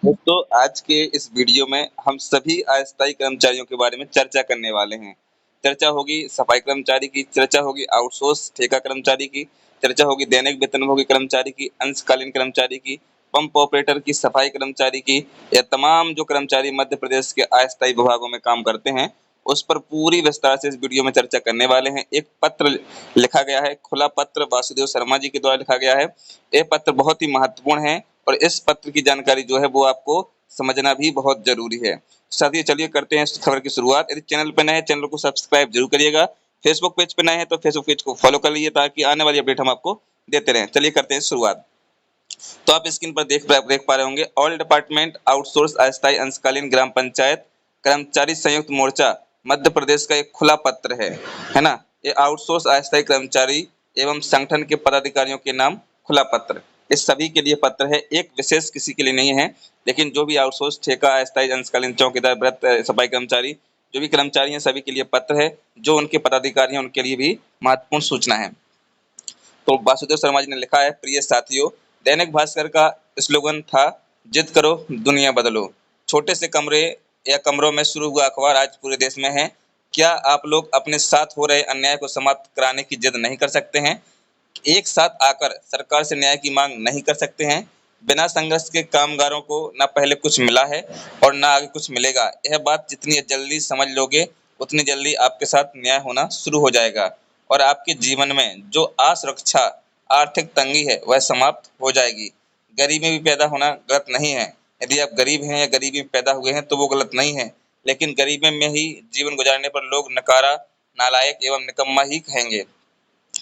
दोस्तों आज के इस वीडियो में हम सभी अस्थायी कर्मचारियों के बारे में चर्चा करने वाले हैं। चर्चा होगी सफाई कर्मचारी की, चर्चा होगी आउटसोर्स ठेका कर्मचारी की, चर्चा होगी दैनिक वेतनभोगी कर्मचारी की, अंशकालीन कर्मचारी की, पंप ऑपरेटर की, सफाई कर्मचारी की, या तमाम जो कर्मचारी मध्य प्रदेश के अस्थायी विभागों में काम करते हैं, उस पर पूरी विस्तार से इस वीडियो में चर्चा करने वाले हैं। एक पत्र लिखा गया है, खुला पत्र वासुदेव शर्मा जी के द्वारा लिखा गया है। ये पत्र बहुत ही महत्वपूर्ण है और इस पत्र की जानकारी जो है वो आपको समझना भी बहुत जरूरी है। साथियों चलिए करते हैं इस खबर की शुरुआत। यदि चैनल पर नए हैं चैनल को सब्सक्राइब जरूर करिएगा। फेसबुक पेज पे नए हैं तो फेसबुक पेज को फॉलो कर लीजिए ताकि आने वाली अपडेट हम आपको देते रहें। चलिए करते हैं शुरुआत। तो आप स्क्रीन पर देख पा रहे होंगे, ऑल डिपार्टमेंट आउटसोर्स अस्थायी अंशकालीन ग्राम पंचायत कर्मचारी संयुक्त मोर्चा मध्य प्रदेश का एक खुला पत्र है ना। ये आउटसोर्स अस्थायी कर्मचारी एवं संगठन के पदाधिकारियों के नाम खुला पत्र, इस सभी के लिए पत्र है, एक विशेष किसी के लिए नहीं है। लेकिन जो भी आउटसोर्स ठेका अस्थायी अंशकालीन चौकीदार व्रत सफाई कर्मचारी जो भी कर्मचारी हैं सभी के लिए पत्र है। जो उनके पदाधिकारी हैं उनके लिए भी महत्वपूर्ण सूचना है। तो वासुदेव शर्मा जी ने लिखा है, प्रिय साथियों, दैनिक भास्कर का स्लोगन था, जिद करो दुनिया बदलो। छोटे से कमरे या कमरों में शुरू हुआ अखबार आज पूरे देश में है। क्या आप लोग अपने साथ हो रहे अन्याय को समाप्त कराने की जिद नहीं कर सकते हैं? एक साथ आकर सरकार से न्याय की मांग नहीं कर सकते हैं? बिना संघर्ष के कामगारों को न पहले कुछ मिला है और न आगे कुछ मिलेगा। यह बात जितनी जल्दी समझ लोगे उतनी जल्दी आपके साथ न्याय होना शुरू हो जाएगा और आपके जीवन में जो असुरक्षा आर्थिक तंगी है वह समाप्त हो जाएगी। गरीबी में भी पैदा होना गलत नहीं है। यदि आप गरीब हैं या गरीबी में पैदा हुए हैं तो वो गलत नहीं है, लेकिन गरीबी में ही जीवन गुजारने पर लोग नकारा, नालायक एवं निकम्मा ही कहेंगे।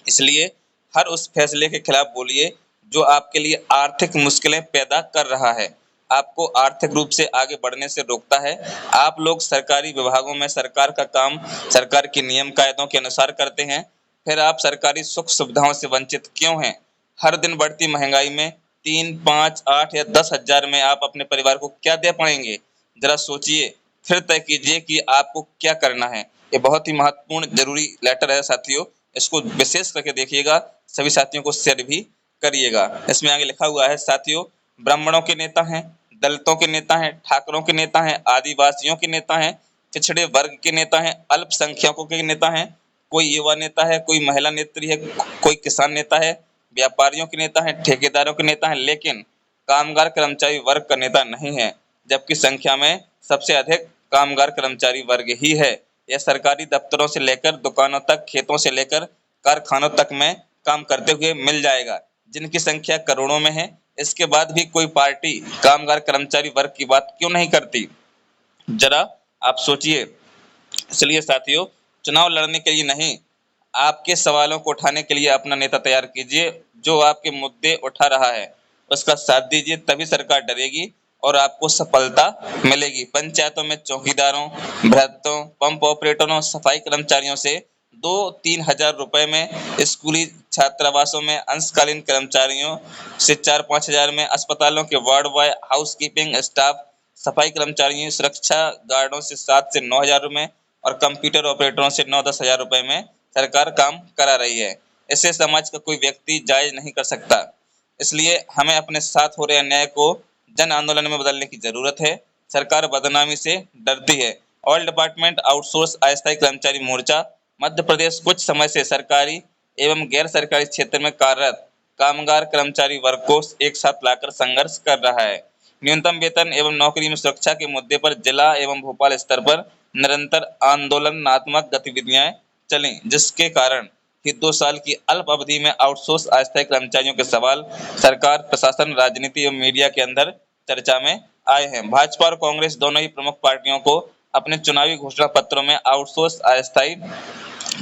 इसलिए हर उस फैसले के खिलाफ बोलिए जो आपके लिए आर्थिक मुश्किलें पैदा कर रहा है, आपको आर्थिक रूप से आगे बढ़ने से रोकता है। आप लोग सरकारी विभागों में सरकार का काम सरकार के नियम कायदों के अनुसार करते हैं, फिर आप सरकारी सुख सुविधाओं से वंचित क्यों हैं? हर दिन बढ़ती महंगाई में 3, 5, 8 या 10 हजार में आप अपने परिवार को क्या दे पाएंगे? जरा सोचिए, फिर तय कीजिए कि आपको क्या करना है। ये बहुत ही महत्वपूर्ण जरूरी लेटर है साथियों, इसको विशेष करके देखिएगा, सभी साथियों को शेयर भी करिएगा। इसमें आगे लिखा हुआ है, साथियों, ब्राह्मणों के नेता हैं, दलितों के नेता हैं, ठाकरों के नेता हैं, आदिवासियों के नेता हैं, पिछड़े वर्ग के नेता हैं, अल्पसंख्यकों के नेता हैं, कोई युवा नेता है, कोई महिला नेत्री है, कोई किसान नेता है, व्यापारियों के नेता हैं, ठेकेदारों के नेता हैं, लेकिन कामगार कर्मचारी वर्ग का नेता नहीं है, जबकि संख्या में सबसे अधिक कामगार कर्मचारी वर्ग ही है। यह सरकारी दफ्तरों से लेकर दुकानों तक, खेतों से लेकर कारखानों तक में काम करते हुए मिल जाएगा, जिनकी संख्या करोड़ों में है। इसके बाद भी कोई पार्टी कामगार कर्मचारी वर्ग की बात क्यों नहीं करती? जरा आप सोचिए। इसलिए साथियों, चुनाव लड़ने के लिए नहीं, आपके सवालों को उठाने के लिए अपना नेता तैयार कीजिए। जो आपके मुद्दे उठा रहा है उसका साथ दीजिए, तभी सरकार डरेगी और आपको सफलता मिलेगी। पंचायतों में चौकीदारों, भ्रतों, पंप ऑपरेटरों, सफाई कर्मचारियों से 2-3 हजार रुपए में, स्कूली छात्रावासों में अंशकालीन कर्मचारियों से 4-5 हजार में, अस्पतालों के ward boy, house keeping staff, सफाई कर्मचारियों, सुरक्षा गार्डों से 7 से 9 हजार रुपए और कंप्यूटर ऑपरेटरों से 9-10 हजार रुपए में सरकार काम करा रही है। इसे समाज का कोई व्यक्ति जायज नहीं कर सकता। इसलिए हमें अपने साथ हो रहे अन्याय को जन आंदोलन में बदलने की जरूरत है। सरकार बदनामी से डरती है। ऑल डिपार्टमेंट आउटसोर्स अस्थायी कर्मचारी मोर्चा मध्य प्रदेश कुछ समय से सरकारी एवं गैर सरकारी क्षेत्र में कार्यरत कामगार कर्मचारी वर्ग को एक साथ लाकर संघर्ष कर रहा है। न्यूनतम वेतन एवं नौकरी में सुरक्षा के मुद्दे पर जिला एवं भोपाल स्तर पर निरंतर आंदोलनात्मक गतिविधियां चलें, जिसके कारण कि 2 साल की अल्प अवधि में आउटसोर्स अस्थायी कर्मचारियों के सवाल सरकार, प्रशासन, राजनीति एवं मीडिया के अंदर चर्चा में आए हैं। भाजपा और कांग्रेस दोनों ही प्रमुख पार्टियों को अपने चुनावी घोषणा पत्रों में आउटसोर्स अस्थायी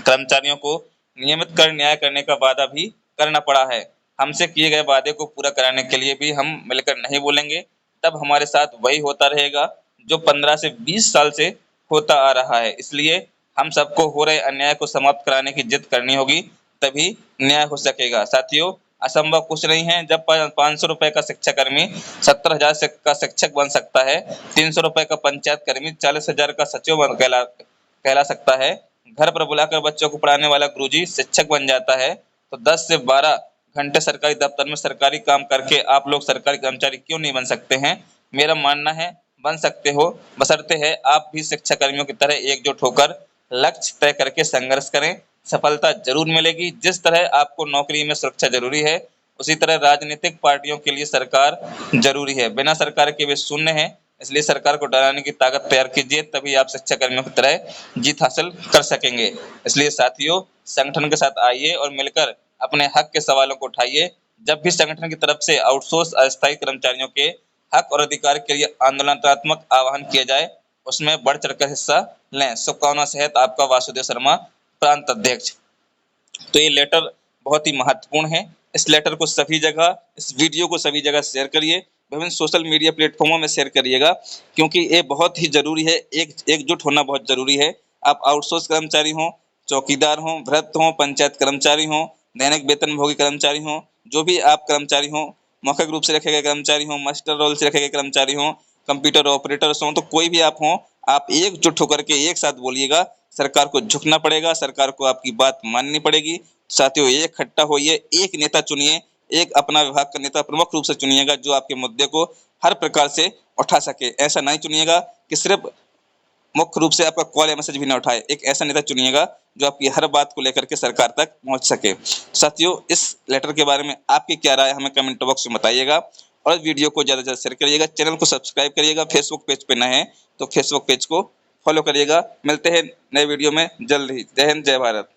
कर्मचारियों को नियमित कर न्याय करने का वादा भी करना पड़ा है। हमसे किए गए वादे को पूरा कराने के लिए भी हम मिलकर नहीं बोलेंगे, तब हमारे साथ वही होता रहेगा जो 15 से 20 साल से होता आ रहा है। इसलिए हम सबको हो रहे अन्याय को समाप्त कराने की जिद करनी होगी, तभी न्याय हो सकेगा। साथियों, असंभव कुछ नहीं है। जब 500 रुपए का शिक्षाकर्मी 70 हजार का शिक्षक बन सकता है, 300 रुपए का पंचायत कर्मी 40 हजार का सचिव कहला सकता है, घर पर बुलाकर बच्चों को पढ़ाने वाला गुरुजी शिक्षक बन जाता है, तो 10 से 12 घंटे सरकारी दफ्तर में सरकारी काम करके आप लोग सरकारी कर्मचारी क्यों नहीं बन सकते हैं? मेरा मानना है बन सकते हो, बशर्ते है आप भी शिक्षा कर्मियों की तरह एकजुट होकर लक्ष्य तय करके संघर्ष करें। सफलता जरूर मिलेगी। जिस तरह आपको नौकरी में सुरक्षा जरूरी है, उसी तरह राजनीतिक पार्टियों के लिए सरकार जरूरी है। बिना सरकार के वे शून्य है, इसलिए सरकार को डराने की ताकत तैयार कीजिए, तभी आप शिक्षा कर्मियों की तरह जीत हासिल कर सकेंगे। इसलिए साथियों, संगठन के साथ आइए और मिलकर अपने हक के सवालों को उठाइए। जब भी संगठन की तरफ से आउटसोर्स अस्थायी कर्मचारियों के हक और अधिकार के लिए आंदोलनात्मक आह्वान किया जाए, उसमें बढ़ चढ़कर हिस्सा लें। शुभकामना सहित आपका वासुदेव शर्मा, प्रांत अध्यक्ष। तो ये लेटर बहुत ही महत्वपूर्ण है। इस लेटर को सभी जगह, इस वीडियो को सभी जगह शेयर करिए, विभिन्न सोशल मीडिया प्लेटफॉर्मों में शेयर करिएगा, क्योंकि ये बहुत ही जरूरी है। एकजुट होना बहुत जरूरी है। आप आउटसोर्स कर्मचारी हों, चौकीदार हों, भ्रष्ट हों, पंचायत कर्मचारी हों, दैनिक वेतनभोगी कर्मचारी हों, जो भी आप कर्मचारी हों, मौखिक रूप से रखे गए कर्मचारी हों, मास्टर रोल से रखे गए कर्मचारी हों, कंप्यूटर ऑपरेटर्स हों, तो कोई भी आप हों, आप एकजुट होकर के एक साथ बोलिएगा। सरकार को झुकना पड़ेगा, सरकार को आपकी बात माननी पड़ेगी। साथियों, एक इकट्ठा होइए, एक नेता चुनिए, एक अपना विभाग का नेता प्रमुख रूप से चुनिएगा, जो आपके मुद्दे को हर प्रकार से उठा सके। ऐसा नहीं चुनिएगा कि सिर्फ मुख्य रूप से आपका कॉल या मैसेज भी ना उठाए। एक ऐसा नेता चुनिएगा जो आपकी हर बात को लेकर के सरकार तक पहुंच सके। साथियों, इस लेटर के बारे में आपकी क्या राय, हमें कमेंट बॉक्स में बताइएगा, और वीडियो को ज़्यादा से ज़्यादा शेयर करिएगा। चैनल को सब्सक्राइब करिएगा। फेसबुक पेज पे नए हैं तो फेसबुक पेज को फॉलो करिएगा। मिलते हैं नए वीडियो में जल्द ही। जय हिंद, जय भारत।